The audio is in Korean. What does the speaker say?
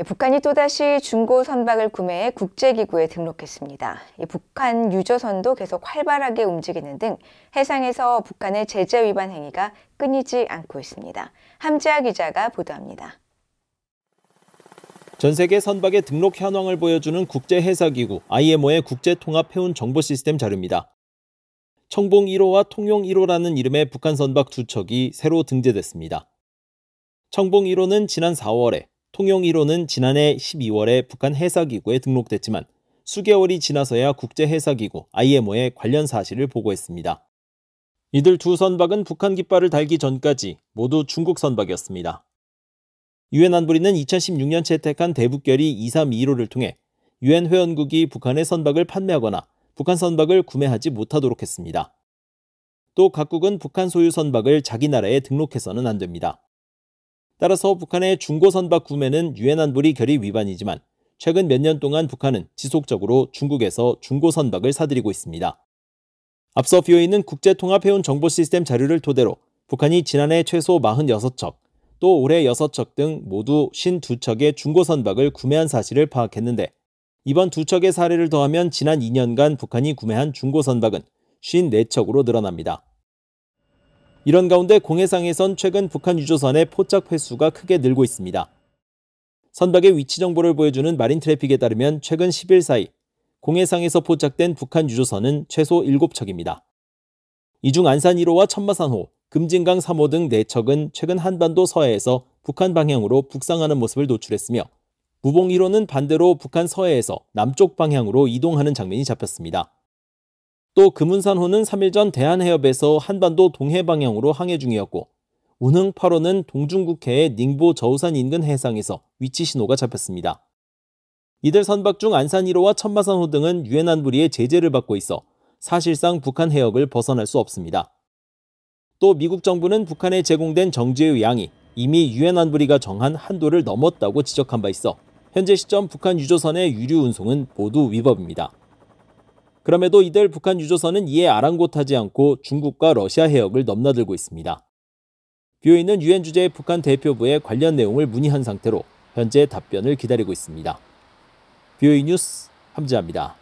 북한이 또다시 중고 선박을 구매해 국제기구에 등록했습니다. 북한 유조선도 계속 활발하게 움직이는 등 해상에서 북한의 제재 위반 행위가 끊이지 않고 있습니다. 함지아 기자가 보도합니다. 전 세계 선박의 등록 현황을 보여주는 국제해사기구 IMO의 국제통합해운 정보시스템 자료입니다. 청봉 1호와 통용 1호라는 이름의 북한 선박 두 척이 새로 등재됐습니다. 청봉 1호는 지난 4월에, 통용 1호는 지난해 12월에 북한 해사기구에 등록됐지만 수개월이 지나서야 국제해사기구 IMO에 관련 사실을 보고했습니다. 이들 두 선박은 북한 깃발을 달기 전까지 모두 중국 선박이었습니다. 유엔 안보리는 2016년 채택한 대북결의 2321호를 통해 유엔 회원국이 북한의 선박을 판매하거나 북한 선박을 구매하지 못하도록 했습니다. 또 각국은 북한 소유 선박을 자기 나라에 등록해서는 안 됩니다. 따라서 북한의 중고 선박 구매는 유엔 안보리 결의 위반이지만 최근 몇 년 동안 북한은 지속적으로 중국에서 중고 선박을 사들이고 있습니다. 앞서 BOA는 국제통합해운 정보시스템 자료를 토대로 북한이 지난해 최소 46척, 또 올해 6척 등 모두 52척의 중고 선박을 구매한 사실을 파악했는데 이번 두 척의 사례를 더하면 지난 2년간 북한이 구매한 중고 선박은 54척으로 늘어납니다. 이런 가운데 공해상에선 최근 북한 유조선의 포착 횟수가 크게 늘고 있습니다. 선박의 위치 정보를 보여주는 마린 트래픽에 따르면 최근 10일 사이 공해상에서 포착된 북한 유조선은 최소 7척입니다. 이 중 안산 1호와 천마산호, 금진강 3호 등 4척은 최근 한반도 서해에서 북한 방향으로 북상하는 모습을 노출했으며 무봉 1호는 반대로 북한 서해에서 남쪽 방향으로 이동하는 장면이 잡혔습니다. 또 금운산호는 3일 전 대한해협에서 한반도 동해 방향으로 항해 중이었고 운흥 8호는 동중국해의 닝보 저우산 인근 해상에서 위치 신호가 잡혔습니다. 이들 선박 중 안산 1호와 천마산호 등은 유엔 안보리의 제재를 받고 있어 사실상 북한 해역을 벗어날 수 없습니다. 또 미국 정부는 북한에 제공된 정지의 양이 이미 유엔 안보리가 정한 한도를 넘었다고 지적한 바 있어 현재 시점 북한 유조선의 유류 운송은 모두 위법입니다. 그럼에도 이들 북한 유조선은 이에 아랑곳하지 않고 중국과 러시아 해역을 넘나들고 있습니다. BOA는 유엔 주재 북한 대표부에 관련 내용을 문의한 상태로 현재 답변을 기다리고 있습니다. BOA 뉴스 함지아입니다.